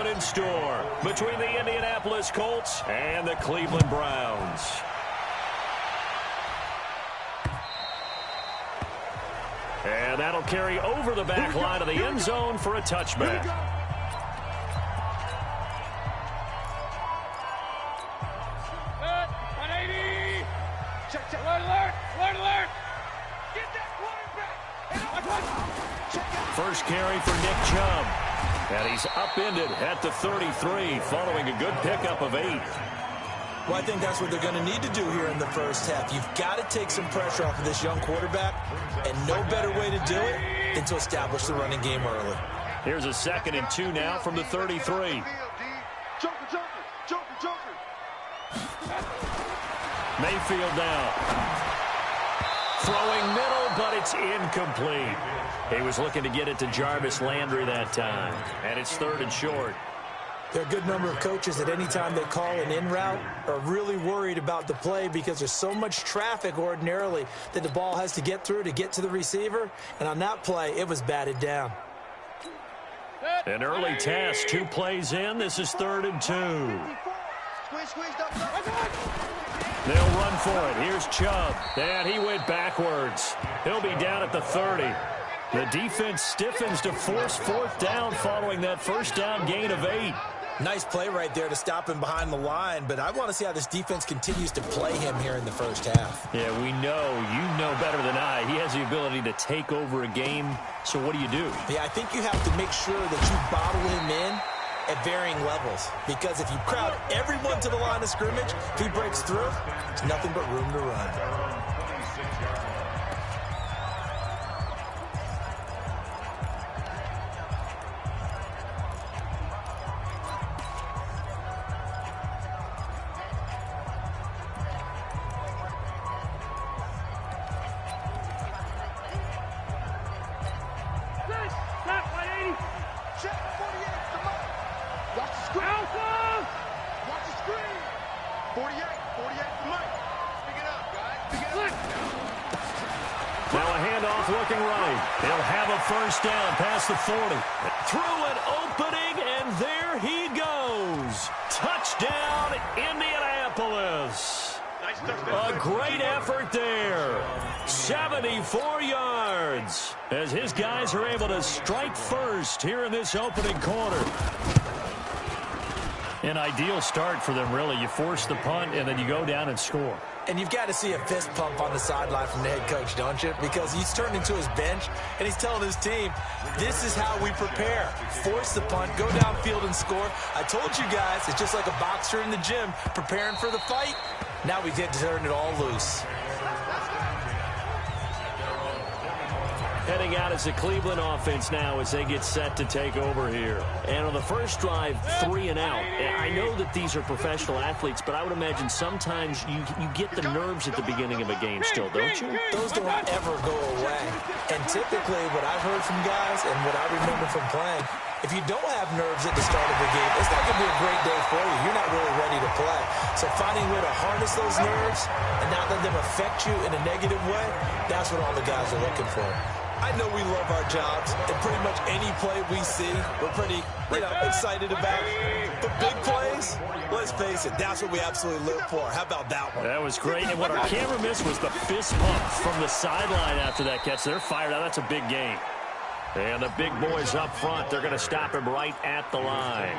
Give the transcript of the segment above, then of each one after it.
one in store between the Indianapolis Colts and the Cleveland Browns. And that'll carry over the back line of the end zone for a touchback. First carry for Nick Chubb. And he's upended at the 33 following a good pickup of 8. Well, I think that's what they're going to need to do here in the first half. You've got to take some pressure off of this young quarterback, and no better way to do it than to establish the running game early. Here's a 2nd and 2 now from the 33. Mayfield now. Throwing middle, but it's incomplete. He was looking to get it to Jarvis Landry that time, and it's 3rd and short. There are a good number of coaches that any time they call an in route are really worried about the play because there's so much traffic ordinarily that the ball has to get through to get to the receiver. And on that play, it was batted down. An early test, 2 plays in. This is 3rd and 2. They'll run for it. Here's Chubb. And he went backwards. He'll be down at the 30. The defense stiffens to force 4th down following that first down gain of 8. Nice play right there to stop him behind the line, but I want to see how this defense continues to play him here in the first half. Yeah, we know. You know better than I. He has the ability to take over a game, so what do you do? Yeah, I think you have to make sure that you bottle him in at varying levels, because if you crowd everyone to the line of scrimmage, if he breaks through, there's nothing but room to run. Now a handoff looking right. They'll have a first down past the 40. Through an opening, and there he goes. Touchdown, Indianapolis. A great effort there. 74 yards as his guys are able to strike first here in this opening quarter. An ideal start for them, really. You force the punt, and then you go down and score. And you've got to see a fist pump on the sideline from the head coach, don't you? Because he's turned into his bench, and he's telling his team, this is how we prepare. Force the punt, go downfield and score. I told you guys, it's just like a boxer in the gym preparing for the fight. Now we get to turn it all loose. Heading out as the Cleveland offense now as they get set to take over here. And on the first drive, 3 and out. I know that these are professional athletes, but I would imagine sometimes you get the nerves at the beginning of a game still, don't you? Those don't ever go away. And typically what I've heard from guys and what I remember from playing, if you don't have nerves at the start of the game, it's not going to be a great day for you. You're not really ready to play. So finding a way to harness those nerves and not let them affect you in a negative way, that's what all the guys are looking for. I know we love our jobs, and pretty much any play we see, we're pretty, excited about. But big plays, let's face it, that's what we absolutely live for. How about that one? That was great, and what our camera missed was the fist pump from the sideline after that catch. They're fired out. That's a big game. And the big boys up front, they're going to stop him right at the line.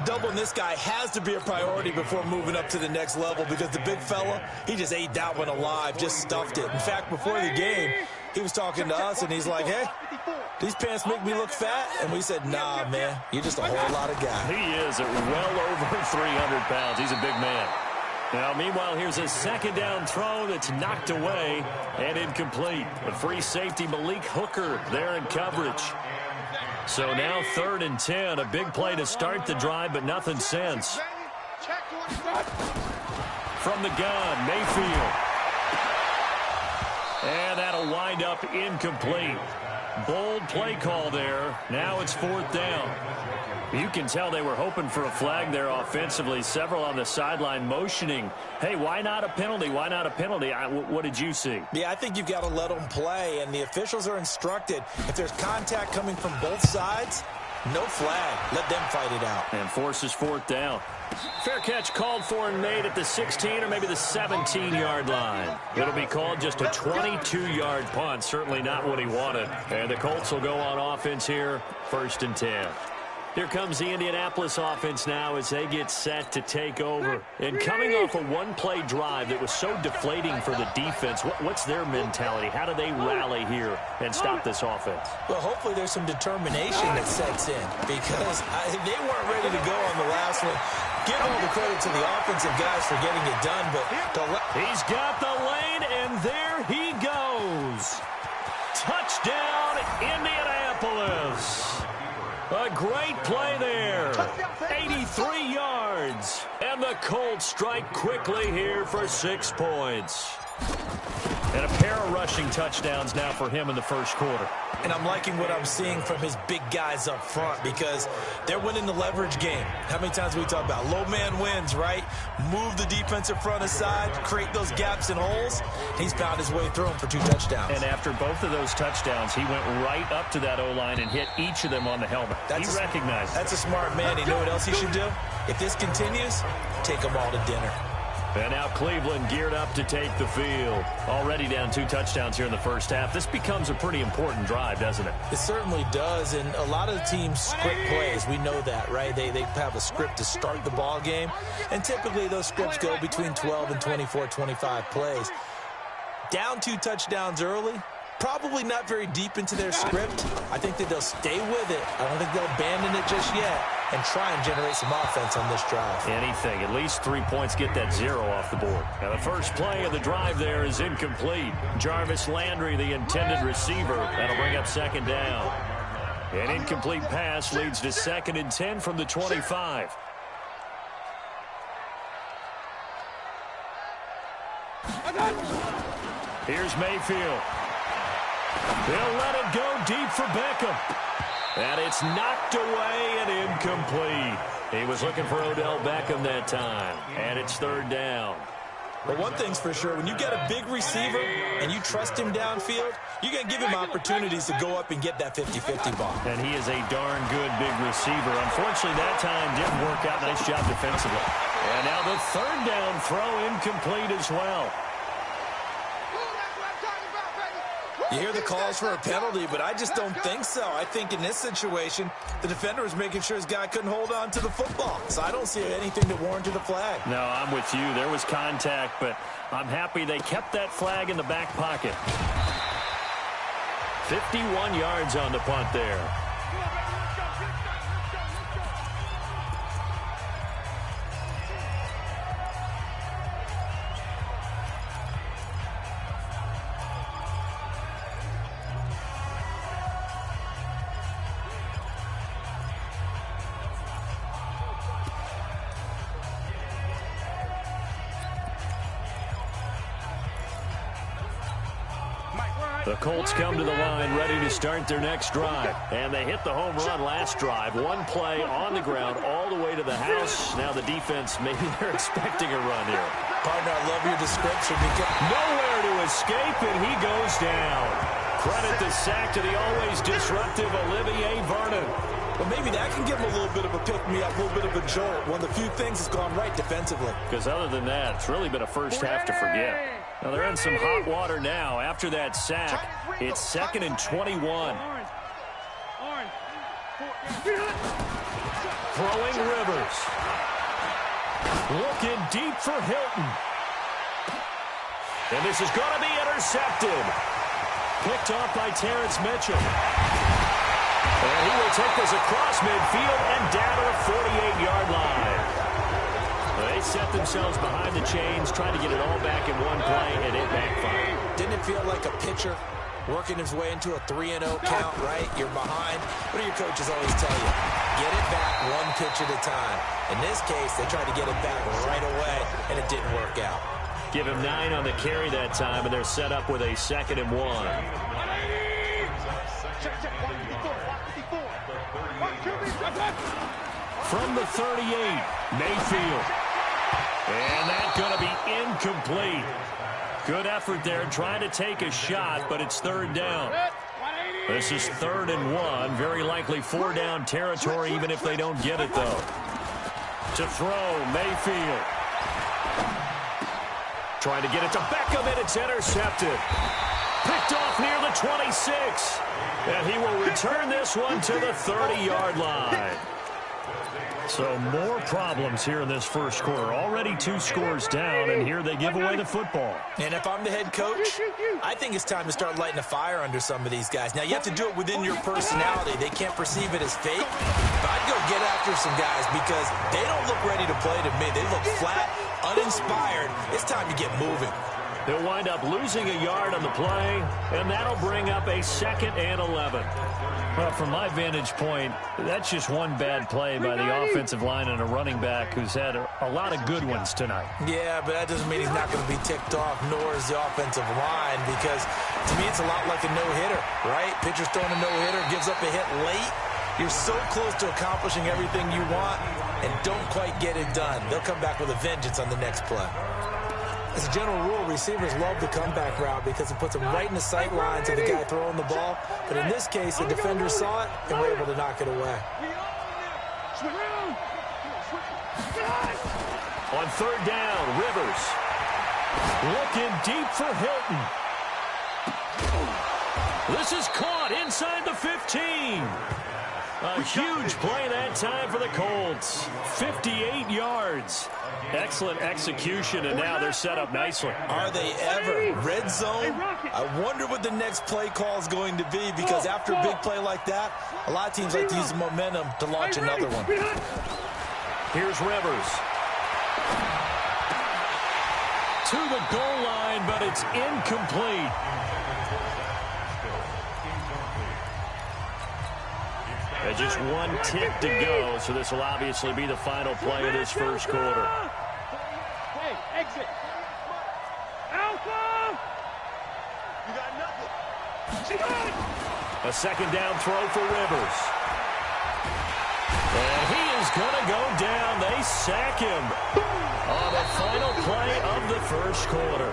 Doubling this guy has to be a priority before moving up to the next level because the big fella, he just ate that one alive, just stuffed it. In fact, before the game, he was talking to us, and he's like, hey, these pants make me look fat? And we said, nah, man, you're just a whole lot of guy. He is at well over 300 pounds. He's a big man. Now, meanwhile, here's a second down throw that's knocked away and incomplete. The free safety, Malik Hooker, there in coverage. So now 3rd and 10, a big play to start the drive, but nothing since. From the gun, Mayfield. And that'll wind up incomplete. Bold play call there. Now it's 4th down. You can tell they were hoping for a flag there offensively. Several on the sideline motioning. Hey, why not a penalty? Why not a penalty? What did you see? Yeah, I think you've got to let them play, and the officials are instructed. If there's contact coming from both sides, No flag. Let them fight it out. And forces fourth down. Fair catch called for and made at the 16 or maybe the 17-yard line. It'll be called just a 22-yard punt. Certainly not what he wanted. And the Colts will go on offense here, 1st and 10. Here comes the Indianapolis offense now as they get set to take over. And coming off a one-play drive that was so deflating for the defense, what's their mentality? How do they rally here and stop this offense? Well, hopefully there's some determination that sets in because they weren't ready to go on the last one. Give all the credit to the offensive guys for getting it done, but he's got the lane, and there he goes. Touchdown, Indianapolis. A great play there. 83 yards. And the Colts strike quickly here for 6 points. And a pair of rushing touchdowns now for him in the first quarter. And I'm liking what I'm seeing from his big guys up front because they're winning the leverage game. How many times we talk about low man wins, right? Move the defensive front aside, create those gaps and holes. He's found his way through them for 2 touchdowns. And after both of those touchdowns, he went right up to that O-line and hit each of them on the helmet. He recognized it. That's a smart man. You know what else he should do? If this continues, take them all to dinner. And now Cleveland geared up to take the field. Already down 2 touchdowns here in the first half. This becomes a pretty important drive, doesn't it? It certainly does, and a lot of the teams script plays. We know that, right? They have a script to start the ball game, and typically those scripts go between 12 and 24, 25 plays. Down 2 touchdowns early, probably not very deep into their script. I think that they'll stay with it. I don't think they'll abandon it just yet and try and generate some offense on this drive. Anything. At least 3 points, get that 0 off the board. Now, the first play of the drive there is incomplete. Jarvis Landry, the intended receiver. That'll bring up 2nd down. An incomplete pass leads to 2nd and 10 from the 25. Here's Mayfield. They'll let it go deep for Beckham. And it's knocked away and incomplete. He was looking for Odell Beckham that time. And it's 3rd down. But one thing's for sure, when you get a big receiver and you trust him downfield, you're going to give him opportunities to go up and get that 50-50 ball. And he is a darn good big receiver. Unfortunately, that time didn't work out. Nice job defensively. And now the 3rd down throw incomplete as well. You hear the calls for a penalty, but I just don't think so. I think in this situation, the defender was making sure his guy couldn't hold on to the football. So I don't see anything that warranted a flag. No, I'm with you. There was contact, but I'm happy they kept that flag in the back pocket. 51 yards on the punt there. The Colts come to the line ready to start their next drive. And they hit the home run last drive. 1 play on the ground all the way to the house. Now the defense, maybe they're expecting a run here. Partner, I love your description. Nowhere to escape, and he goes down. Credit the sack to the always disruptive Olivier Vernon. But maybe that can give him a little bit of a pick-me-up, a little bit of a jolt. One of the few things that's gone right defensively. Because other than that, it's really been a first half to forget. Now they're in some hot water now. After that sack, it's 2nd and 21. Throwing Rivers. Looking deep for Hilton. And this is going to be intercepted. Picked off by Terrence Mitchell. And he will take this across midfield and down to the 48-yard line. They set themselves behind the chains, trying to get it all back in one play, and it backfired. Didn't it feel like a pitcher working his way into a 3-0 count, right? You're behind. What do your coaches always tell you? Get it back 1 pitch at a time. In this case, they tried to get it back right away, and it didn't work out. Give him 9 on the carry that time, and they're set up with a 2nd and 1. From the 38, Mayfield. And that's going to be incomplete. Good effort there, trying to take a shot, but it's 3rd down. This is 3rd and 1. Very likely 4-down territory, even if they don't get it, though. To throw, Mayfield. Trying to get it to Beckham, and it's intercepted. Picked off near the 26. And he will return this one to the 30-yard line. So more problems here in this first quarter. Already 2 scores down, and here they give away the football. And if I'm the head coach, I think it's time to start lighting a fire under some of these guys. Now, you have to do it within your personality. They can't perceive it as fake. But I'd go get after some guys because they don't look ready to play to me. They look flat, uninspired. It's time to get moving. They'll wind up losing a yard on the play, and that'll bring up a 2nd and 11. Well, from my vantage point, that's just one bad play by the offensive line and a running back who's had a lot of good ones tonight. Yeah, but that doesn't mean he's not going to be ticked off, nor is the offensive line, because to me it's a lot like a no-hitter, right? Pitcher's throwing a no-hitter, gives up a hit late. You're so close to accomplishing everything you want and don't quite get it done. They'll come back with a vengeance on the next play. As a general rule, receivers love the comeback route because it puts them right in the sight lines of the guy throwing the ball. But in this case, the defender saw it and were able to knock it away. On 3rd down, Rivers. Looking deep for Hilton. This is caught inside the 15. A huge play that time for the Colts. 58 yards. Excellent execution, and now they're set up nicely. Are they ever? Red zone? I wonder what the next play call is going to be, because after a big play like that, a lot of teams like to use the momentum to launch another one. Here's Rivers. To the goal line, but it's incomplete. And just one tick to go, so this will obviously be the final play of this first quarter. Hey, exit. Alpha! You got nothing. A 2nd down throw for Rivers. And he is going to go down. They sack him on the final play of the first quarter.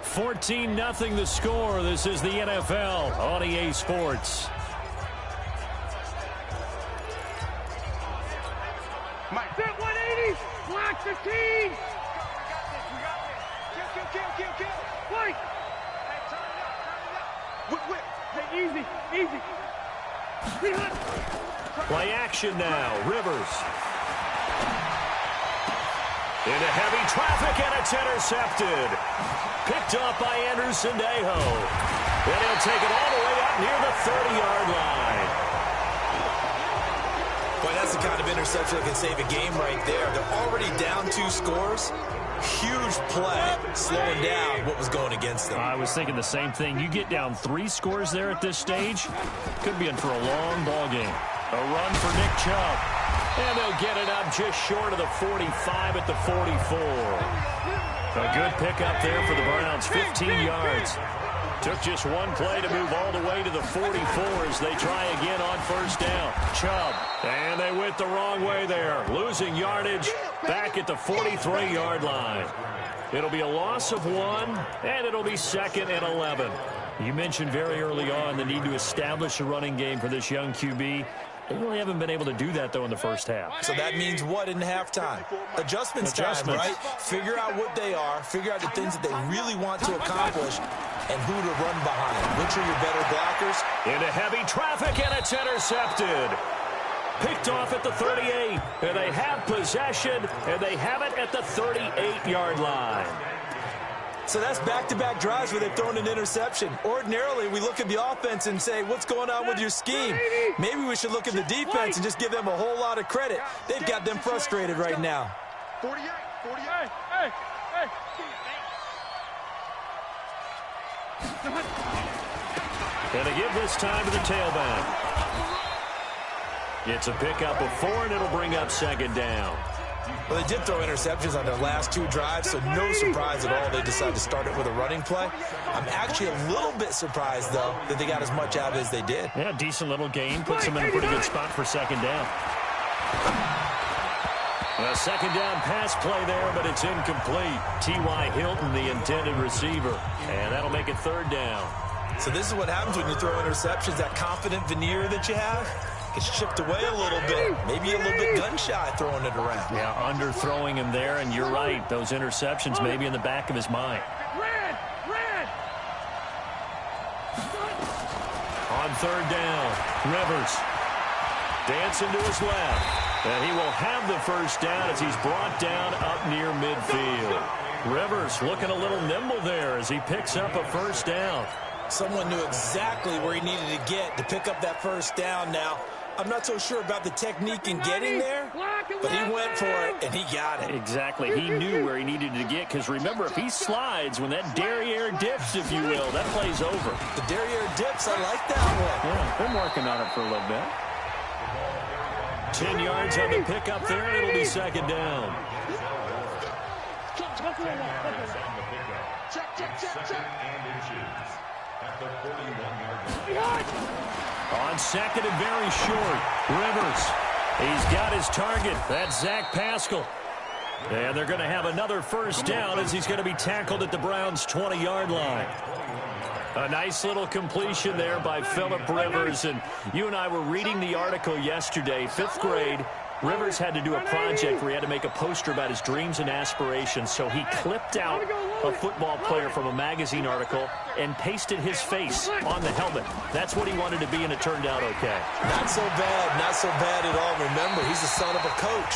14-0 the score. This is the NFL on EA Sports. Mike, set 180. Block 15. We got this. Kill. White. Hey, turn it up. Whip. Hey, easy. Play action now. Rivers. Into heavy traffic, and it's intercepted. Picked off by Anderson-Dejo. And he'll take it all the way up near the 30-yard line. Boy, that's the kind of interception that can save a game right there. They're already down 2 scores. Huge play, slowing down what was going against them. I was thinking the same thing. You get down 3 scores there at this stage, could be in for a long ball game. A run for Nick Chubb. And they'll get it up just short of the 45 at the 44. A good pickup there for the Browns, 15 yards. Took just one play to move all the way to the 44 as they try again on 1st down. Chubb, and they went the wrong way there. Losing yardage back at the 43-yard line. It'll be a loss of 1, and it'll be 2nd and 11. You mentioned very early on the need to establish a running game for this young QB. They really haven't been able to do that, though, in the first half. So that means what in halftime? Adjustments time, right? Figure out what they are, figure out the things that they really want to accomplish, and who to run behind. Which are your better blockers? Into heavy traffic, and it's intercepted. Picked off at the 38. And they have possession, and they have it at the 38-yard line. So that's back-to-back drives where they've thrown an interception. Ordinarily, we look at the offense and say, what's going on with your scheme? Maybe we should look at the defense and just give them a whole lot of credit. They've got them frustrated right now. 48. Hey. And they give this time to the tailback. It's a pickup of 4, and it'll bring up 2nd down. Well, they did throw interceptions on their last 2 drives, so no surprise at all they decided to start it with a running play. I'm actually a little bit surprised, though, that they got as much out of it as they did. Yeah, decent little gain. Puts them in a pretty good spot for 2nd down. A second down pass play there, but it's incomplete. T.Y. Hilton, the intended receiver. And that'll make it third down. So this is what happens when you throw interceptions. That confident veneer that you have gets chipped away a little bit. Maybe a little bit gun-shy throwing it around. Yeah, underthrowing him there, and you're right. Those interceptions may be in the back of his mind. On third down, Rivers dancing to his left. And he will have the first down as he's brought down up near midfield. Rivers looking a little nimble there as he picks up a first down. Someone knew exactly where he needed to get to pick up that first down now. I'm not so sure about the technique in getting there, but he went for it, and he got it. Exactly. He knew where he needed to get, because remember, if he slides, when that derriere dips, if you will, that play's over. The derriere dips, I like that one. Yeah, been working on it for a little bit. 10 yards on the pickup there, and it'll be second down. On second and very short, Rivers. He's got his target. That's Zach Pascal. And they're going to have another first down as he's going to be tackled at the Browns' 20-yard line. A nice little completion there by Phillip Rivers. And you and I were reading the article yesterday, 5th grade. Rivers had to do a project where he had to make a poster about his dreams and aspirations, so he clipped out a football player from a magazine article and pasted his face on the helmet. That's what he wanted to be, and it turned out okay. Not so bad at all. Remember, he's the son of a coach.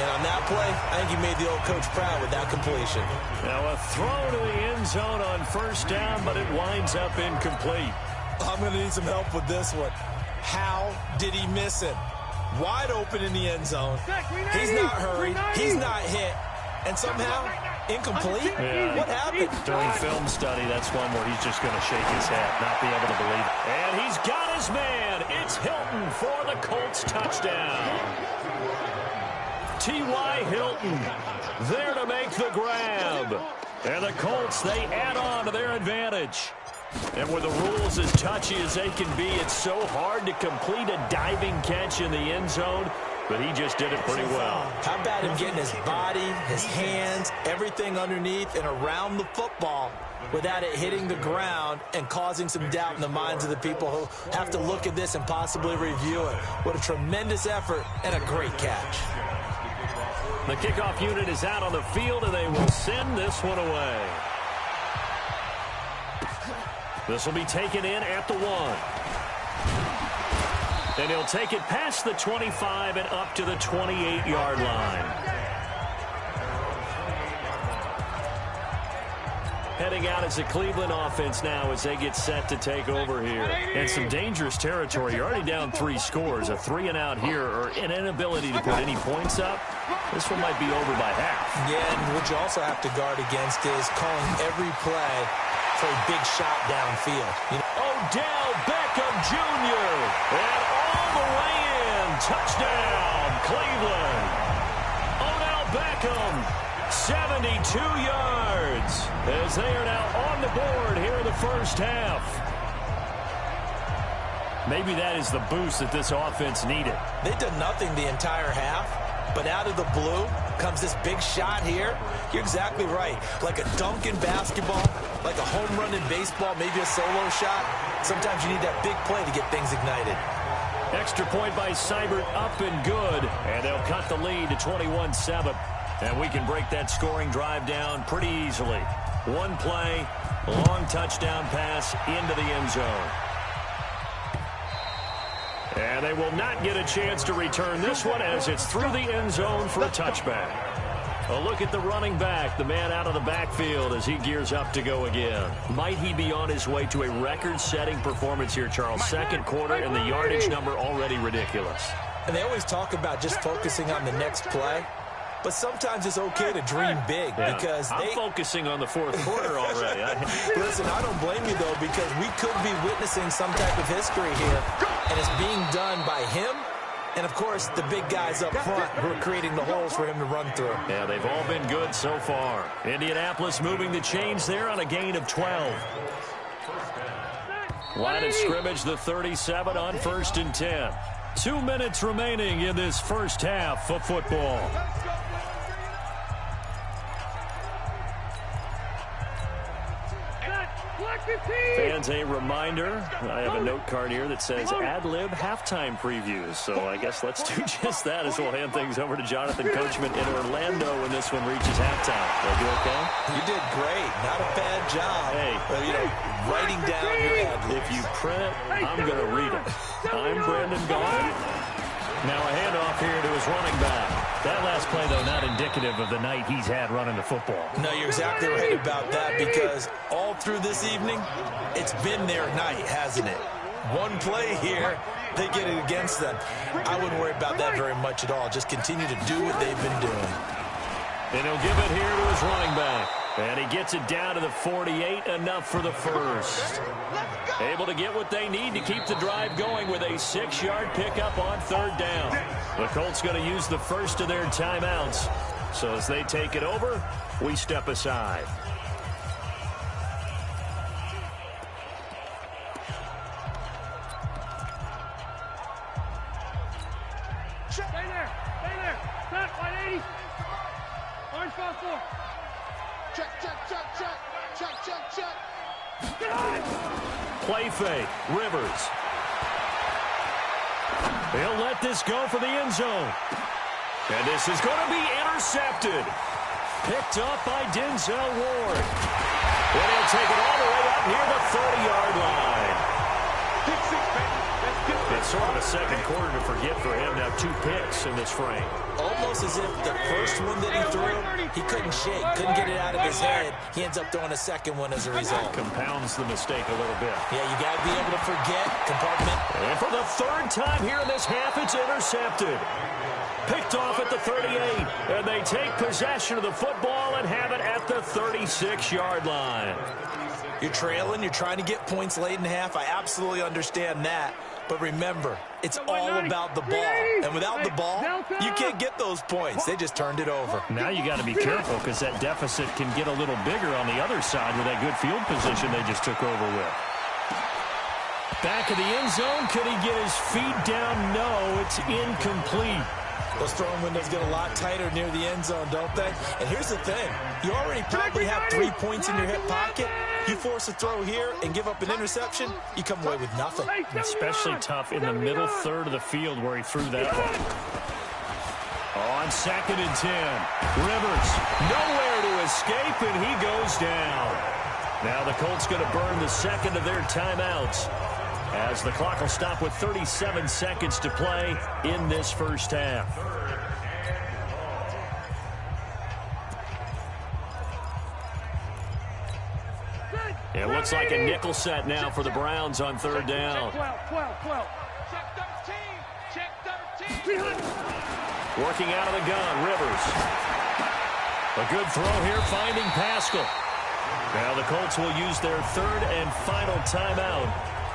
And on that play, I think he made the old coach proud with that completion. Now a throw to the end zone on first down, but it winds up incomplete. I'm going to need some help with this one. How did he miss it? Wide open in the end zone. He's not hurried. He's not hit. And somehow, incomplete? Yeah. What happened? During film study, that's one where he's just going to shake his head, not be able to believe it. And he's got his man. It's Hilton for the Colts touchdown. T.Y. Hilton there to make the grab. And the Colts, they add on to their advantage. And with the rules as touchy as they can be, it's so hard to complete a diving catch in the end zone, but he just did it pretty well. How about him getting his body, his hands, everything underneath and around the football without it hitting the ground and causing some doubt in the minds of the people who have to look at this and possibly review it. What a tremendous effort and a great catch. The kickoff unit is out on the field, and they will send this one away. This will be taken in at the 1. And he'll take it past the 25 and up to the 28-yard line. Heading out as a Cleveland offense now as they get set to take over here. And some dangerous territory. You're already down 3 scores. A 3-and-out here, or an inability to put any points up. This one might be over by half. Yeah, and what you also have to guard against is calling every play for a big shot downfield. Odell Beckham Jr. And all the way in. Touchdown, Cleveland. Odell Beckham, 72 yards. As they are now on the board here in the first half. Maybe that is the boost that this offense needed. They've done nothing the entire half. But out of the blue comes this big shot here. You're exactly right. Like a dunk in basketball, like a home run in baseball, maybe a solo shot. Sometimes you need that big play to get things ignited. Extra point by Seibert, up and good. And they'll cut the lead to 21-7. And we can break that scoring drive down pretty easily. One play, long touchdown pass into the end zone. And they will not get a chance to return this one as it's through the end zone for a touchback. A look at the running back, the man out of the backfield as he gears up to go again. Might he be on his way to a record-setting performance here, Charles? Second quarter, and the yardage number already ridiculous. And they always talk about just focusing on the next play. But sometimes it's okay to dream big because I'm focusing on the fourth quarter already. Listen, I don't blame you, though, because we could be witnessing some type of history here, and it's being done by him and, of course, the big guys up front who are creating the holes for him to run through. Yeah, they've all been good so far. Indianapolis moving the chains there on a gain of 12. Line of scrimmage, the 37 on 1st and 10. 2 minutes remaining in this first half of football. Fans, a reminder, I have a note card here that says ad-lib halftime previews. So I guess let's do just that as we'll hand things over to Jonathan Coachman in Orlando when this one reaches halftime. Did I do okay? You did great. Not a bad job. Hey. Writing down your ad-libs. If you print it, I'm going to read it. I'm Brandon Gaughan. Now a handoff here to his running back. That last play, though, not indicative of the night he's had running the football. No, you're exactly right about that, because all through this evening, it's been their night, hasn't it? One play here, they get it against them. I wouldn't worry about that very much at all. Just continue to do what they've been doing. And he'll give it here to his running back. And he gets it down to the 48, enough for the first. Able to get what they need to keep the drive going with a 6-yard pickup on third down. The Colts going to use the first of their timeouts. So as they take it over, we step aside. Stay there. Stay there. Stop, 180. Orange 5-4. Check, check, check, check. Check, check, check. Play fake. Rivers. He'll let this go for the end zone. And this is going to be intercepted. Picked up by Denzel Ward. And he'll take it all the way up near the 30-yard line. Pick six, baby. It's sort of a second quarter to forget for him. Now 2 picks in this frame. Almost as if the first one that he threw, he couldn't shake, couldn't get it out of his head. He ends up throwing a second one as a result. Compounds the mistake a little bit. Yeah, you got to be able to forget, compartment. And for the third time here in this half, it's intercepted. Picked off at the 38. And they take possession of the football and have it at the 36-yard line. You're trailing, you're trying to get points late in half. I absolutely understand that. But remember, it's all about the ball. And without the ball, you can't get those points. They just turned it over. Now you got to be careful, because that deficit can get a little bigger on the other side with that good field position they just took over with. Back of the end zone. Could he get his feet down? No, it's incomplete. Those throwing windows get a lot tighter near the end zone, don't they? And here's the thing. You already probably have 3 points in your hip pocket. You force a throw here and give up an interception, you come away with nothing. Especially tough in the middle third of the field where he threw that one. On 2nd and 10. Rivers, nowhere to escape, and he goes down. Now the Colts going to burn the second of their timeouts, as the clock will stop with 37 seconds to play in this first half. It looks like a nickel set now for the Browns on third down. 12. Check 13. Check 13. Working out of the gun, Rivers. A good throw here, finding Pascal. Now the Colts will use their third and final timeout,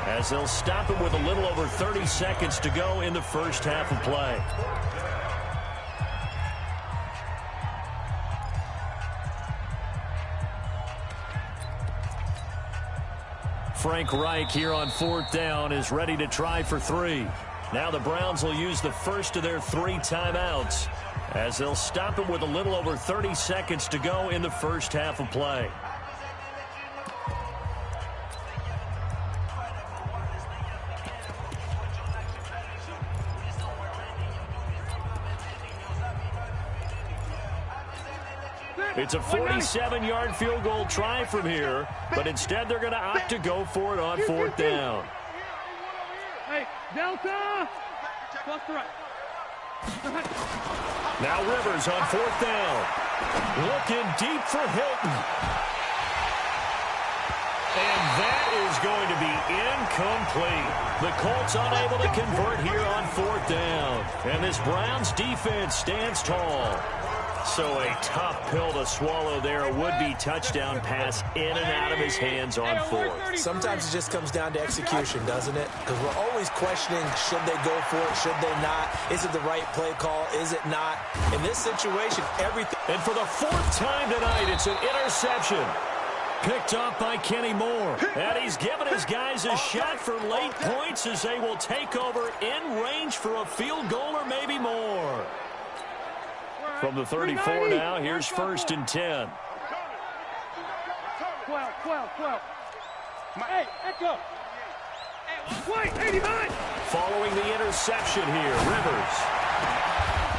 as they'll stop it with a little over 30 seconds to go in the first half of play. Frank Reich here on 4th down is ready to try for 3. Now the Browns will use the first of their 3 timeouts, as they'll stop it with a little over 30 seconds to go in the first half of play. It's a 47-yard field goal try from here, but instead they're going to opt to go for it on 4th down. Hey, Delta! Plus the right. Now Rivers on 4th down. Looking deep for Hilton. And that is going to be incomplete. The Colts unable to convert here on 4th down. And this Browns defense stands tall. So a tough pill to swallow there. A would-be touchdown pass in and out of his hands on 4th. Sometimes it just comes down to execution, doesn't it? Because we're always questioning, should they go for it, should they not? Is it the right play call? Is it not? In this situation, everything. And for the 4th time tonight, it's an interception. Picked up by Kenny Moore. And he's given his guys a shot for late points, as they will take over in range for a field goal or maybe more. From the 34 now, here's 1st and 10. 12. Hey, let's go. Wait, 89. Following the interception here, Rivers.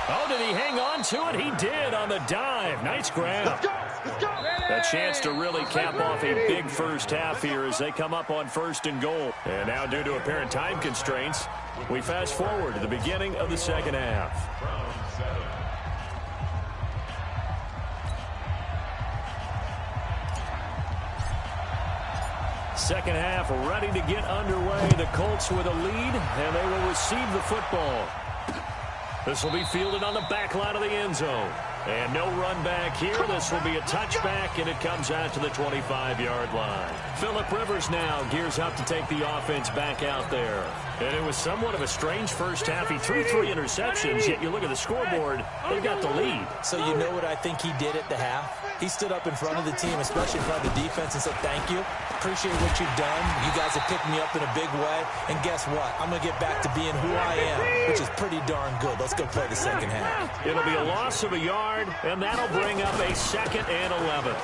Oh, did he hang on to it? He did on the dive. Nice grab. Let's go. Let's go. A chance to really cap off a big first half here as they come up on 1st and goal. And now, due to apparent time constraints, we fast forward to the beginning of the second half. Second half ready to get underway. The Colts with a lead, and they will receive the football. This will be fielded on the back line of the end zone. And no run back here. This will be a touchback, and it comes out to the 25-yard line. Phillip Rivers now gears up to take the offense back out there. And it was somewhat of a strange first half. He threw 3 interceptions, yet you look at the scoreboard, they got the lead. So you know what I think he did at the half? He stood up in front of the team, especially in front of the defense, and said, thank you. Appreciate what you've done. You guys have picked me up in a big way. And guess what? I'm going to get back to being who I am, which is pretty darn good. Let's go play the second half. It'll be a loss of a yard, and that'll bring up a 2nd and 11.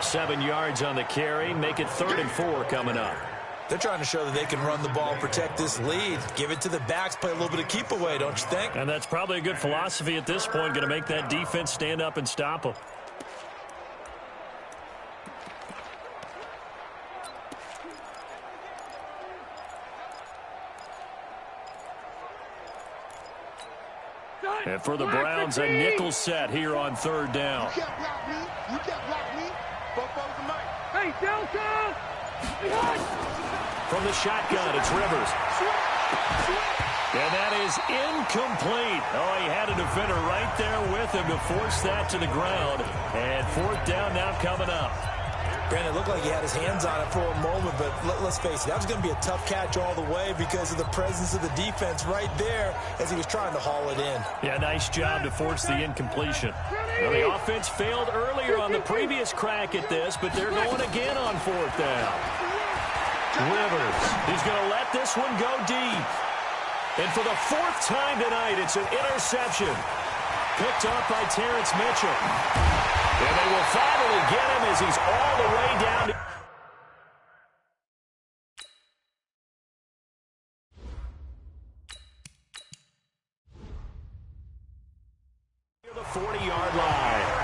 7 yards on the carry. Make it 3rd and 4 coming up. They're trying to show that they can run the ball and protect this lead. Give it to the backs, play a little bit of keep away, don't you think? And that's probably a good philosophy at this point, going to make that defense stand up and stop them. And for the Browns, a nickel set here on 3rd down. You can't block me. You can't block me. Both of them. Hey, Delta! From the shotgun, it's Rivers. And that is incomplete. Oh, he had a defender right there with him to force that to the ground. And 4th down now coming up. Brandon, it looked like he had his hands on it for a moment, but let's face it, that was going to be a tough catch all the way because of the presence of the defense right there as he was trying to haul it in. Yeah, nice job to force the incompletion. Now, the offense failed earlier on the previous crack at this, but they're going again on 4th down. Rivers, he's going to let this one go deep. And for the 4th time tonight, it's an interception. Picked up by Terrence Mitchell. And they will finally get him as he's all the way down. Near the 40-yard line.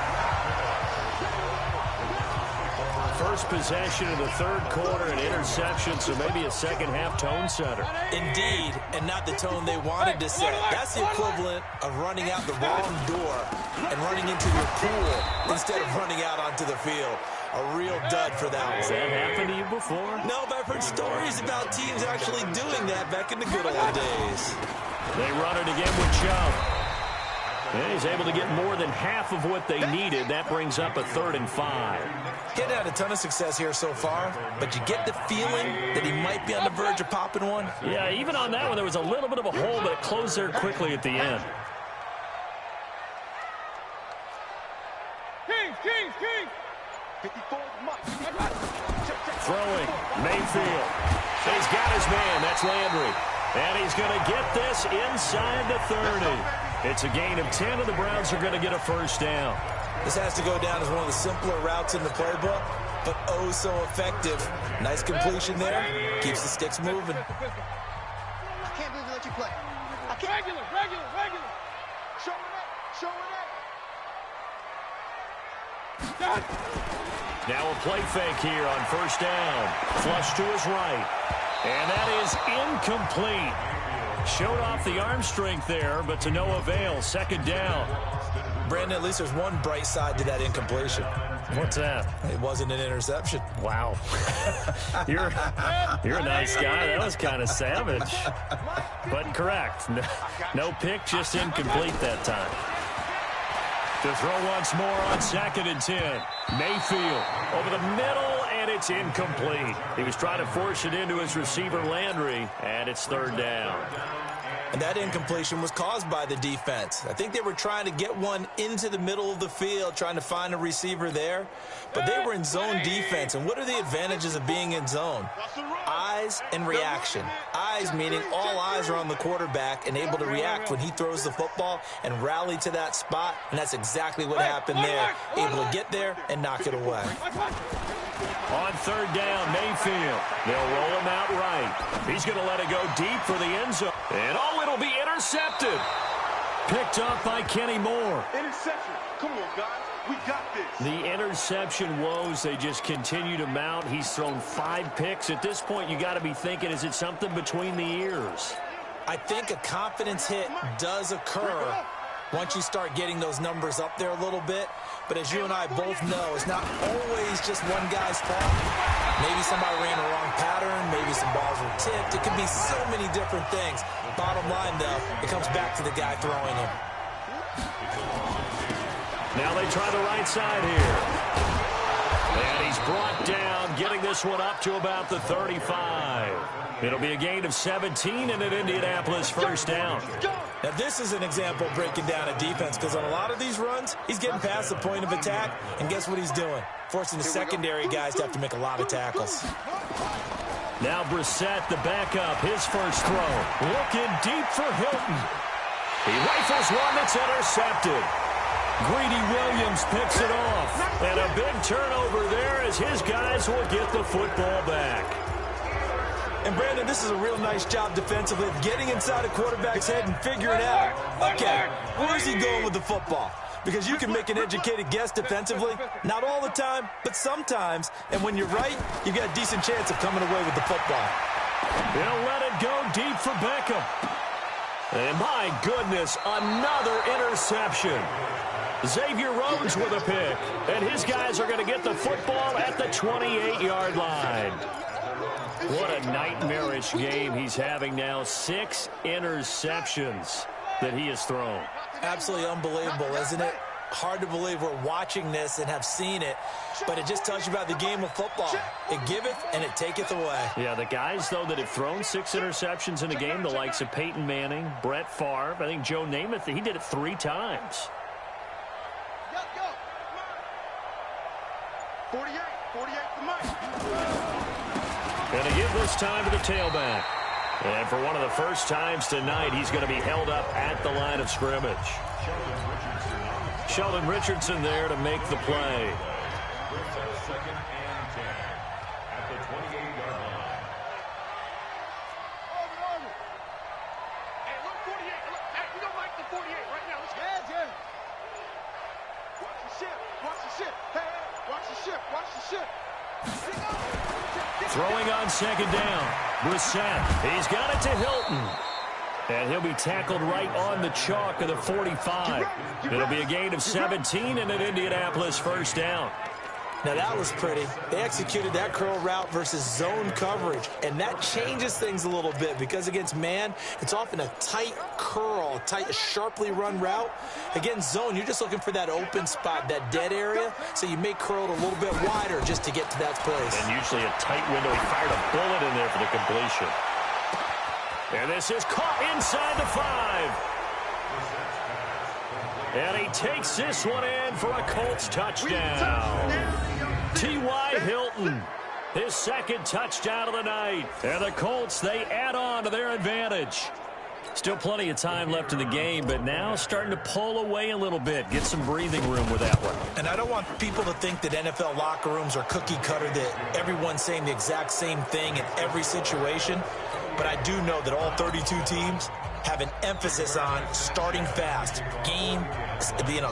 First possession in the 3rd quarter, an interception, so maybe a second-half tone setter. Indeed, and not the tone they wanted to set. That's the equivalent of running out the wrong door and running into your pool instead of running out onto the field. A real dud for that one. Has that happened to you before? No, but I've heard stories about teams actually doing that back in the good old days. They run it again with Chubb. And he's able to get more than half of what they needed. That brings up a 3rd and 5. He hadn't had a ton of success here so far, but you get the feeling that he might be on the verge of popping one. Yeah, even on that one, there was a little bit of a hole, but it closed there quickly at the end. King. Throwing, Mayfield. He's got his man, that's Landry. And he's going to get this inside the 30. It's a gain of 10, and the Browns are going to get a 1st down. This has to go down as one of the simpler routes in the playbook, but oh so effective. Nice completion there. Keeps the sticks moving. I can't believe they let you play. I can't. Regular. Showing up. Now a play fake here on 1st down. Flush to his right. And that is incomplete. Showed off the arm strength there, but to no avail. 2nd down. Brandon, at least there's one bright side to that incompletion. What's that? It wasn't an interception. Wow. You're a nice guy. That was kind of savage. But correct. No pick, just incomplete that time. To throw once more on 2nd and 10. Mayfield over the middle, and it's incomplete. He was trying to force it into his receiver, Landry, and it's 3rd down. And that incompletion was caused by the defense. I think they were trying to get one into the middle of the field, trying to find a receiver there. But they were in zone defense. And what are the advantages of being in zone? I eyes and reaction. Eyes meaning all eyes are on the quarterback and able to react when he throws the football and rally to that spot, and that's exactly what happened there. Able to get there and knock it away. On third down, Mayfield. They'll roll him out right. He's going to let it go deep for the end zone. And it'll be intercepted. Picked up by Kenny Moore. Interception. Come on, guys. We got this. The interception woes, they just continue to mount. He's thrown 5 picks. At this point, you got to be thinking, is it something between the ears? I think a confidence hit does occur once you start getting those numbers up there a little bit. But as you and I both know, it's not always just one guy's fault. Maybe somebody ran a wrong pattern. Maybe some balls were tipped. It could be so many different things. Bottom line, though, it comes back to the guy throwing him. Now they try the right side here. And he's brought down, getting this one up to about the 35. It'll be a gain of 17 and an Indianapolis first down. Now, this is an example of breaking down a defense, because on a lot of these runs, he's getting past the point of attack, and guess what he's doing? Forcing the secondary guys to have to make a lot of tackles. Now Brissett, the backup, his first throw. Looking deep for Hilton. He rifles one that's intercepted. Greedy Williams picks it off. And a big turnover there as his guys will get the football back. And, Brandon, this is a real nice job defensively of getting inside a quarterback's head and figuring out, okay, where's he going with the football? Because you can make an educated guess defensively, not all the time, but sometimes. And when you're right, you've got a decent chance of coming away with the football. They'll let it go deep for Beckham. And my goodness, another interception. Xavier Rhodes with a pick. And his guys are going to get the football at the 28-yard line. What a nightmarish game he's having now. 6 interceptions that he has thrown. Absolutely unbelievable, isn't it? Hard to believe we're watching this and have seen it, but it just tells you about the game of football. It giveth and it taketh away. Yeah, the guys, though, that have thrown 6 interceptions in a game, the likes of Peyton Manning, Brett Favre, I think Joe Namath, he did it 3 times. 48 for Mike. Going to give this time to the tailback. And for one of the first times tonight, he's going to be held up at the line of scrimmage. Sheldon Richardson there to make the play. Second and 10 at the 28-yard line. Over. Hey, look, 48. Look, hey, we don't like the 48 right now. Let's go. Yeah. Watch the ship. Watch the ship. Hey, watch the ship. Watch the ship. Throwing on second down. Brissett. He's got it to Hilton. And he'll be tackled right on the chalk of the 45. It'll be a gain of 17 and an Indianapolis first down. Now, that was pretty. They executed that curl route versus zone coverage, and that changes things a little bit because against man, it's often a tight curl, tight, sharply run route. Against zone, you're just looking for that open spot, that dead area, so you may curl it a little bit wider just to get to that place. And usually a tight window. He fired a bullet in there for the completion. And this is caught inside the 5. And he takes this one in for a Colts touchdown. T.Y. Hilton, his second touchdown of the night. And the Colts, they add on to their advantage. Still plenty of time left in the game, but now starting to pull away a little bit. Get some breathing room with that one. And I don't want people to think that NFL locker rooms are cookie cutter, that everyone's saying the exact same thing in every situation. But I do know that all 32 teams have an emphasis on starting fast. Game,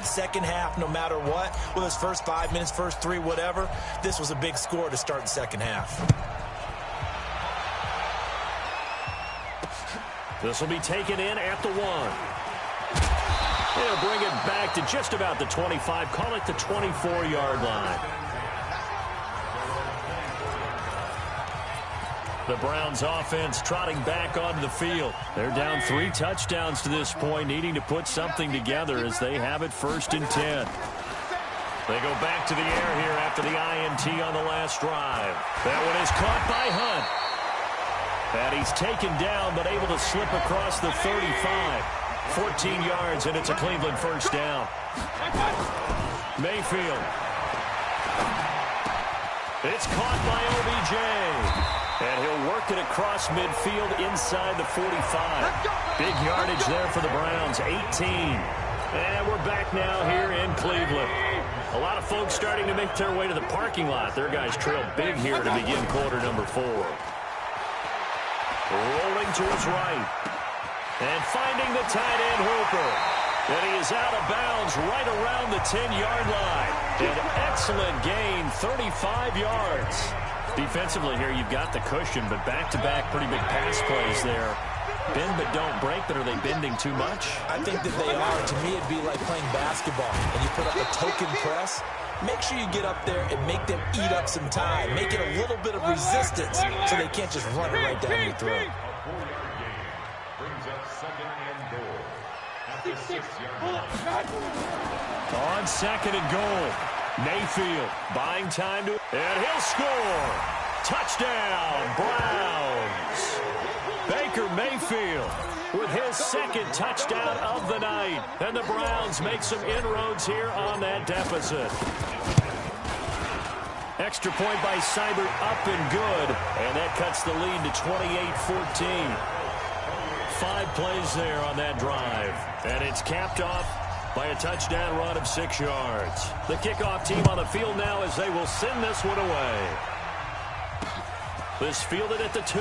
second half, no matter what. Whether it's first 5 minutes, first 3, whatever. This was a big score to start the second half. This will be taken in at the 1. They'll bring it back to just about the 25. Call it the 24-yard line. The Browns offense trotting back onto the field. They're down 3 touchdowns to this point, needing to put something together as they have it 1st and 10. They go back to the air here after the INT on the last drive. That one is caught by Hunt. And he's taken down but able to slip across the 35. 14 yards and it's a Cleveland first down. Mayfield. It's caught by OBJ. And he'll work work it across midfield inside the 45. Big yardage there for the Browns, 18. And we're back now here in Cleveland. A lot of folks starting to make their way to the parking lot. Their guys trail big here to begin quarter number 4. Rolling to his right. And finding the tight end Hooper. And he is out of bounds right around the 10-yard line. An excellent gain, 35 yards. Defensively here, you've got the cushion, but back-to-back pretty big pass plays there. Bend but don't break, but are they bending too much? I think that they are. To me, it'd be like playing basketball, and you put up a token press. Make sure you get up there and make them eat up some time. Make it a little bit of resistance so they can't just run it right down your throat. A 4-yard gain brings up 2nd and goal at the 6-yard line. On 2nd and goal, Mayfield buying time to, and he'll score. Touchdown, Browns. Baker Mayfield with his 2nd touchdown of the night. And the Browns make some inroads here on that deficit. Extra point by Seibert, up and good. And that cuts the lead to 28-14. 5 plays there on that drive. And it's capped off by a touchdown run of 6 yards. The kickoff team on the field now as they will send this one away. This fielded at the 2.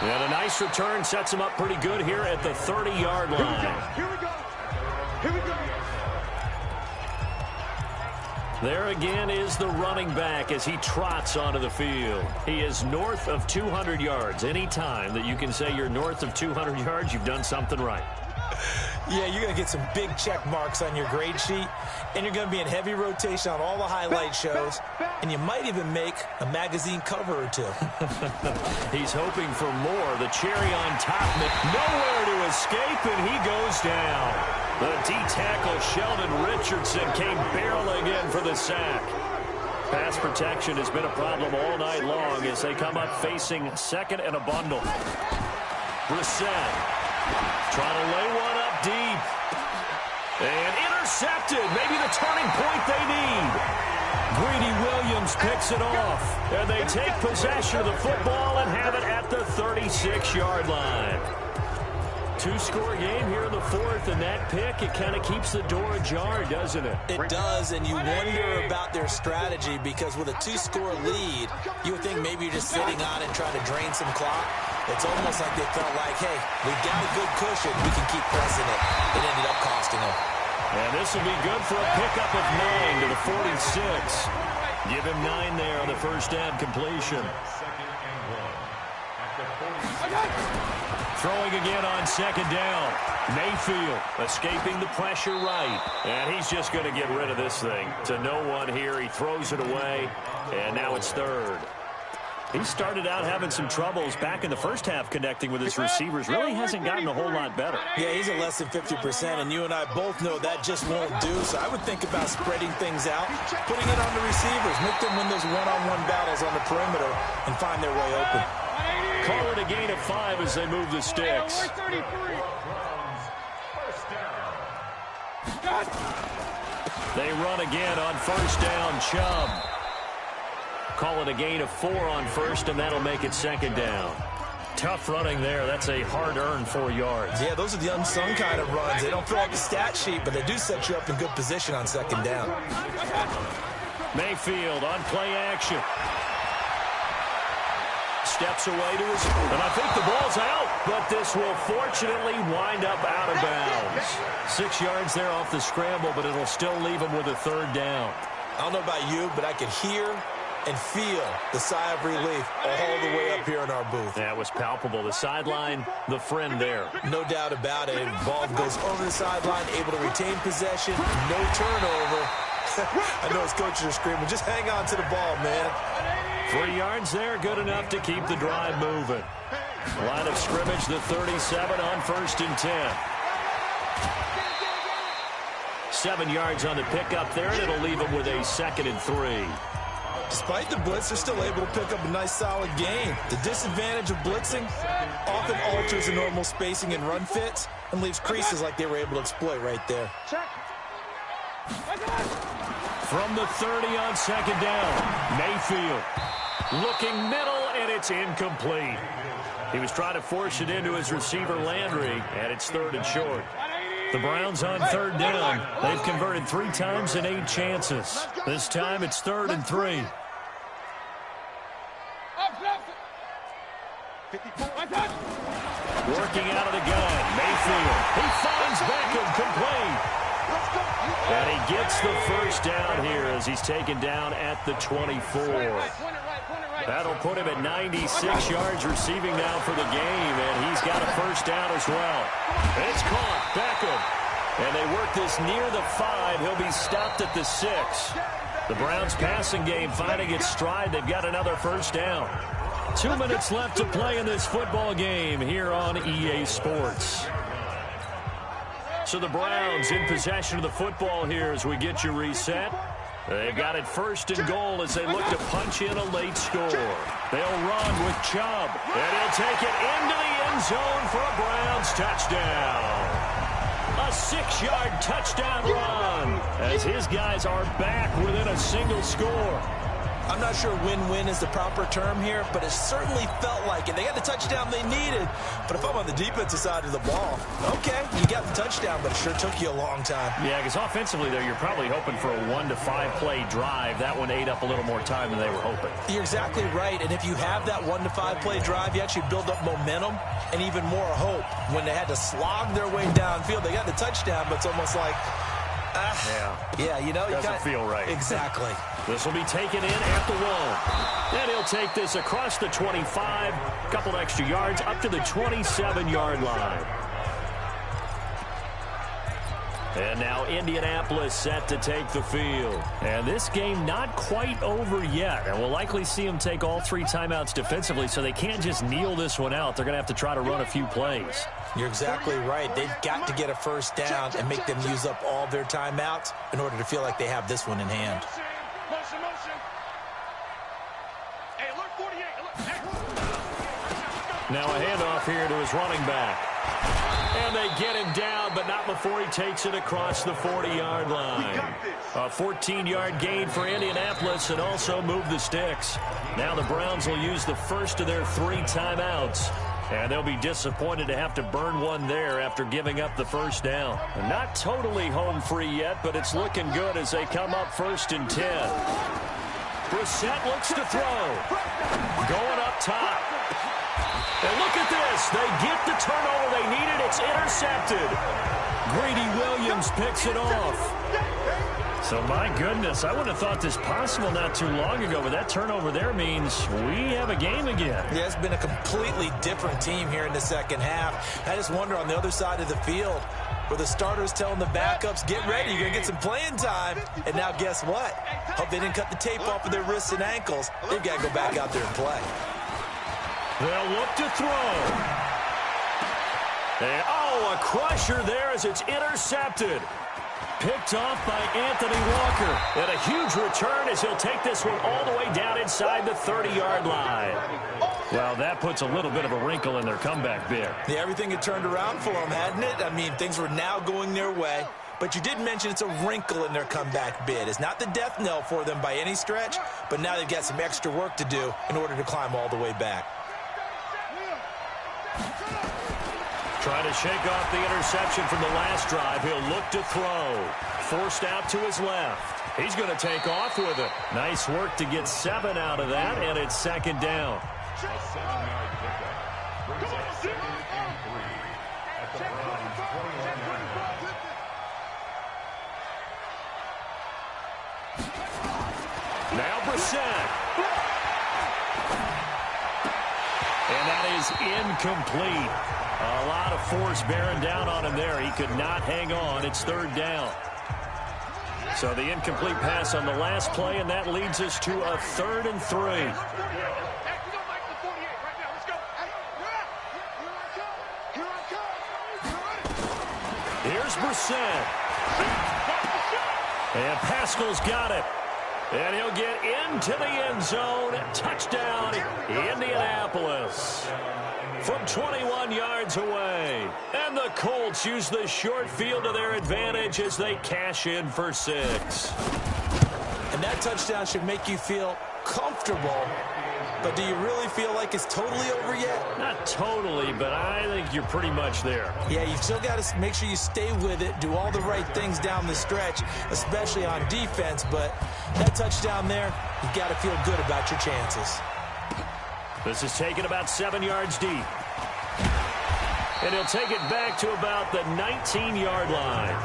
And a nice return sets him up pretty good here at the 30-yard line. Here we go. Here we go. There again is the running back as he trots onto the field. He is north of 200 yards. Any time that you can say you're north of 200 yards, you've done something right. Yeah, you're going to get some big check marks on your grade sheet, and you're going to be in heavy rotation on all the highlight shows, and you might even make a magazine cover or 2. He's hoping for more. The cherry on top. Nowhere to escape, and he goes down. The D-tackle Sheldon Richardson came barreling in for the sack. Pass protection has been a problem all night long as they come up facing 2nd and a bundle. Brissett trying to lay one up deep. And intercepted. Maybe the turning point they need. Greedy Williams picks it off. And they take possession of the football and have it at the 36-yard line. 2-score game here in the 4th, and that pick, it kind of keeps the door ajar, doesn't it? It does, and you wonder about their strategy because with a 2-score lead, you would think maybe you're just sitting on it and trying to drain some clock. It's almost like they felt like, hey, we've got a good cushion. We can keep pressing it. It ended up costing them. And this will be good for a pickup of 9 to the 46. Give him 9 there on the first down completion. 2nd and 1 at the 46. Throwing again on 2nd down. Mayfield escaping the pressure right. And he's just going to get rid of this thing. To no one here. He throws it away. And now it's 3rd. He started out having some troubles back in the first half connecting with his receivers. Really hasn't gotten a whole lot better. Yeah, he's at less than 50%, and you and I both know that just won't do. So I would think about spreading things out, putting it on the receivers, make them win those one-on-one battles on the perimeter, and find their way open. Call it a gain of 5 as they move the sticks. They run again on 1st down, Chubb. Call it a gain of 4 on 1st, and that'll make it 2nd down. Tough running there. That's a hard-earned 4 yards. Yeah, those are the unsung kind of runs. They don't fill out the stat sheet, but they do set you up in good position on 2nd down. Mayfield on play action. Steps away to his, and I think the ball's out, but this will fortunately wind up out of bounds. 6 yards there off the scramble, but it'll still leave him with a 3rd down. I don't know about you, but I could hear and feel the sigh of relief all the way up here in our booth. That was palpable. The sideline, the friend there. No doubt about it. Ball goes over the sideline, able to retain possession, no turnover. I know his coaches are screaming, just hang on to the ball, man. 3 yards there, good enough to keep the drive moving. Line of scrimmage, the 37 on 1st and 10. 7 yards on the pickup there, and it'll leave them with a 2nd and 3. Despite the blitz, they're still able to pick up a nice, solid gain. The disadvantage of blitzing often alters the normal spacing and run fits and leaves creases like they were able to exploit right there. From the 30 on 2nd down, Mayfield Looking middle, and it's incomplete. He was trying to force it into his receiver, Landry, and it's 3rd and short. The Browns on 3rd down. They've converted 3 times in 8 chances. This time it's 3rd and 3. Working out of the gun, Mayfield. He finds Beckham, complete. And he gets the first down here as he's taken down at the 24. That'll put him at 96 yards receiving now for the game, and he's got a first down as well. It's caught, Beckham. And they work this near the 5. He'll be stopped at the 6. The Browns passing game finding its stride. They've got another first down. 2 minutes left to play in this football game here on EA Sports. So the Browns in possession of the football here as we get you reset. They've got it 1st and goal as they look to punch in a late score. They'll run with Chubb, and he'll take it into the end zone for a Browns touchdown. A 6-yard touchdown run as his guys are back within a single score. I'm not sure win-win is the proper term here, but it certainly felt like it. They got the touchdown they needed, but if I'm on the defensive side of the ball, okay, you got the touchdown, but it sure took you a long time. Yeah, because offensively, though, you're probably hoping for a 1 to 5 play drive. That one ate up a little more time than they were hoping. You're exactly right, and if you have that 1 to 5 play drive, you actually build up momentum and even more hope. When they had to slog their way downfield, they got the touchdown, but it's almost like, yeah, you know, doesn't feel right. Exactly. This will be taken in at the 1. And he'll take this across the 25, a couple extra yards up to the 27-yard line. And now Indianapolis set to take the field. And this game not quite over yet. And we'll likely see them take all 3 timeouts defensively, so they can't just kneel this one out. They're going to have to try to run a few plays. You're exactly right. They've got to get a first down and make them use up all their timeouts in order to feel like they have this one in hand. Now a handoff here to his running back. And they get him down, but not before he takes it across the 40-yard line. A 14-yard gain for Indianapolis and also move the sticks. Now the Browns will use the first of their 3 timeouts. And they'll be disappointed to have to burn one there after giving up the first down. And not totally home free yet, but it's looking good as they come up 1st and 10. Brissett looks to throw. Going up top. And look at this. They get the turnover they needed. It's intercepted. Greedy Williams picks it off. So, my goodness, I wouldn't have thought this possible not too long ago, but that turnover there means we have a game again. Yeah, it's been a completely different team here in the second half. I just wonder on the other side of the field where the starters telling the backups, get ready, you're going to get some playing time. And now guess what? Hope they didn't cut the tape off of their wrists and ankles. They've got to go back out there and play. They'll look to throw. And, a crusher there as it's intercepted. Picked off by Anthony Walker. And a huge return as he'll take this one all the way down inside the 30-yard line. Well, that puts a little bit of a wrinkle in their comeback bid. Yeah, everything had turned around for them, hadn't it? I mean, things were now going their way. But you did mention it's a wrinkle in their comeback bid. It's not the death knell for them by any stretch, but now they've got some extra work to do in order to climb all the way back. Trying to shake off the interception from the last drive. He'll look to throw. Forced out to his left. He's going to take off with it. Nice work to get 7 out of that, and it's 2nd down. A 7-yard pickup brings up 2nd and 3 at the Browns' 21-yard line. Now Brissett. And that is incomplete. A lot of force bearing down on him there. He could not hang on. It's 3rd down. So the incomplete pass on the last play, and that leads us to a 3rd and 3. Here's Brissett. And Pascal's got it. And he'll get into the end zone. Touchdown, Indianapolis. From 21 yards away. And the Colts use the short field to their advantage as they cash in for 6. And that touchdown should make you feel comfortable, but do you really feel like it's totally over yet? Not totally, but I think you're pretty much there. Yeah, you've still got to make sure you stay with it, do all the right things down the stretch, especially on defense, but that touchdown there, you've got to feel good about your chances. This is taken about 7 yards deep. And he'll take it back to about the 19-yard line.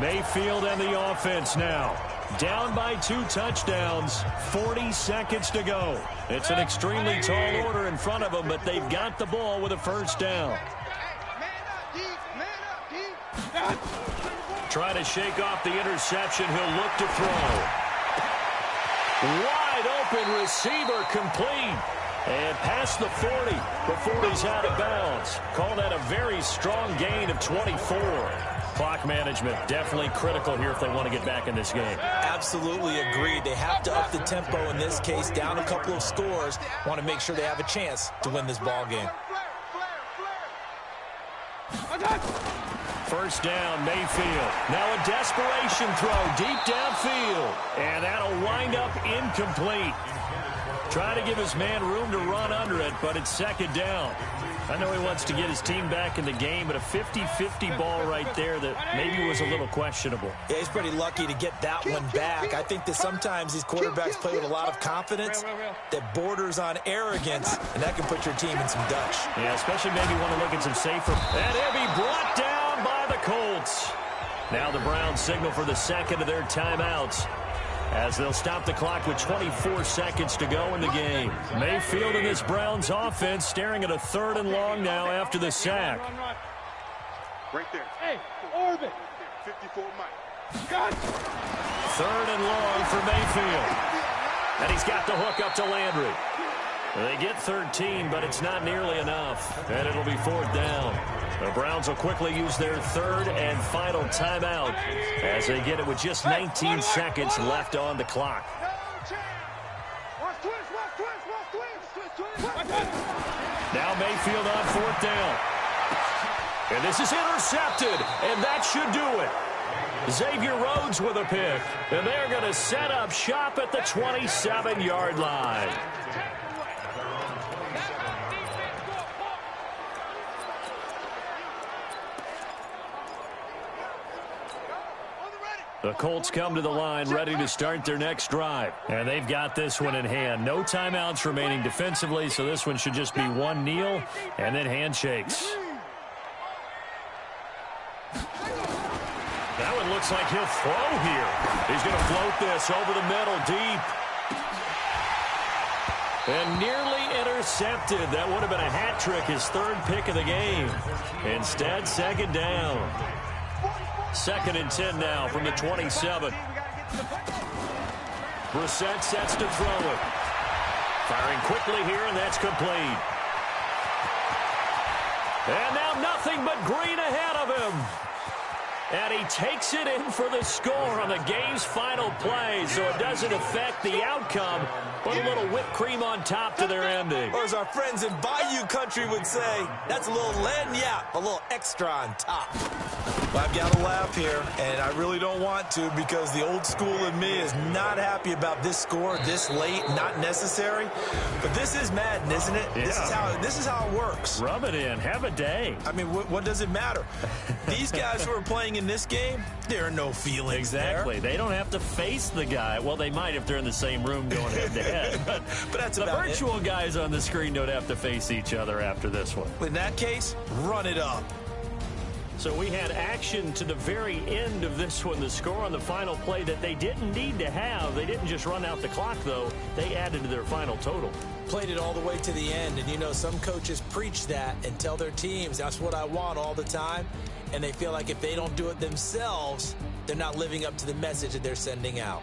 Mayfield and the offense now. Down by 2 touchdowns, 40 seconds to go. It's an extremely tall order in front of them, but they've got the ball with a first down. Trying to shake off the interception. He'll look to throw. Wide open receiver complete. And past the 40 before he's out of bounds. Call that a very strong gain of 24. Clock management definitely critical here if they want to get back in this game. Absolutely agreed. They have to up the tempo in this case, down a couple of scores. Want to make sure they have a chance to win this ball game. First down, Mayfield. Now a desperation throw deep downfield. And that'll wind up incomplete. Trying to give his man room to run under it, but it's second down. I know he wants to get his team back in the game, but a 50-50 ball right there that maybe was a little questionable. Yeah, he's pretty lucky to get that one back. I think that sometimes these quarterbacks play with a lot of confidence that borders on arrogance, and that can put your team in some Dutch. Yeah, especially maybe want to look at some safer. And he'll be brought down by the Colts. Now the Browns signal for the second of their timeouts, as they'll stop the clock with 24 seconds to go in the game. Mayfield and this Browns offense staring at a 3rd and long now after the sack. Right there. Hey, orbit. 54 Mike. Got it. 3rd and long for Mayfield. And he's got the hook up to Landry. They get 13, but it's not nearly enough. And it'll be 4th down. The Browns will quickly use their 3rd and final timeout as they get it with just 19 seconds left on the clock. Now Mayfield on 4th down. And this is intercepted, and that should do it. Xavier Rhodes with a pick, and they're going to set up shop at the 27-yard line. The Colts come to the line ready to start their next drive. And they've got this one in hand. No timeouts remaining defensively, so this one should just be one kneel and then handshakes. That one looks like he'll throw here. He's going to float this over the middle deep. And nearly intercepted. That would have been a hat trick, his 3rd pick of the game. Instead, second down. 2nd and 10 now from the 27. Brissett sets to throw it. Firing quickly here, and that's complete. And now nothing but green ahead of him. And he takes it in for the score on the game's final play, so it doesn't affect the outcome, but a little whipped cream on top to their ending. Or as our friends in Bayou country would say, that's a little lagniappe, a little extra on top. Well, I've got to laugh here, and I really don't want to because the old school in me is not happy about this score this late, not necessary. But this is Madden, isn't it? Yeah. This is how it works. Rub it in. Have a day. I mean, what does it matter? These guys who are playing in this game, there are no feelings Exactly. there. They don't have to face the guy. Well, they might if they're in the same room going head-to-head. But that's the about virtual guys on the screen don't have to face each other after this one. In that case, run it up. So we had action to the very end of this one. The score on the final play that they didn't need to have. They didn't just run out the clock, though. They added to their final total. Played it all the way to the end, and you know some coaches preach that and tell their teams that's what I want all the time, and they feel like if they don't do it themselves, they're not living up to the message that they're sending out.